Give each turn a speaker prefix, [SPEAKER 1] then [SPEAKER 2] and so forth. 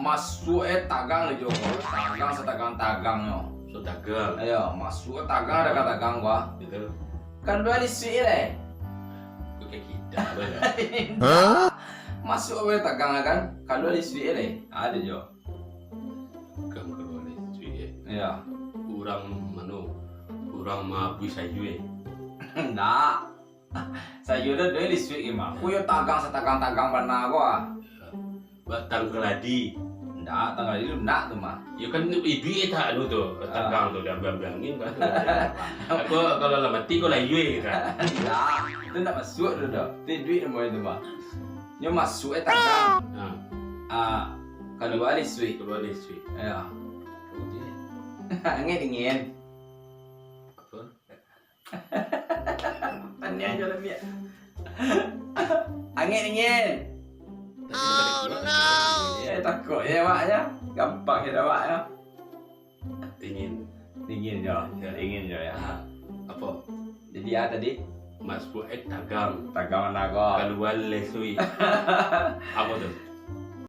[SPEAKER 1] masuk tagang le jo. Tagang setagang yo.
[SPEAKER 2] So dagang.
[SPEAKER 1] Ayo, masuk tagang ada kata tagang gua.
[SPEAKER 2] Itu
[SPEAKER 1] Kan dua di sui le.
[SPEAKER 2] kayak kita.
[SPEAKER 1] Masuk we tagang kan? Kalau di sui le. Ada jo.
[SPEAKER 2] Gang kalau ni cuy.
[SPEAKER 1] Iya.
[SPEAKER 2] Kurang mano. Kurang mah bisa juga.
[SPEAKER 1] Nah. Saya udah dua di sui mah. Kuyo tagang setagang pernah gua.
[SPEAKER 2] Batang keladi.
[SPEAKER 1] Nggak, tanggal itu nggak tuh mah.
[SPEAKER 2] Ya kan ibu tak anu tuh, tegang tuh dia bilangin kan. Aku kalau lama tiga lah yue kan.
[SPEAKER 1] Nggak, itu nggak masuk tuh dah. Itu duit semua itu mah. Nyo masuk tagang.
[SPEAKER 2] Nah,
[SPEAKER 1] Kalau ada sui.
[SPEAKER 2] coba deh cuy.
[SPEAKER 1] Ya.
[SPEAKER 2] Kemudian
[SPEAKER 1] Angin dingin.
[SPEAKER 2] apa?
[SPEAKER 1] Tanya aja lebih. Angin dingin.
[SPEAKER 2] Oh no.
[SPEAKER 1] Ya takut ya mak ya. Gampang ya mak ya.
[SPEAKER 2] Dingin.
[SPEAKER 1] Dingin jo. Dingin jo ya.
[SPEAKER 2] Ah, apa?
[SPEAKER 1] Jadi ya tadi
[SPEAKER 2] Mas buat dagang.
[SPEAKER 1] tagang naga.
[SPEAKER 2] Keluar lesui. Apa tuh?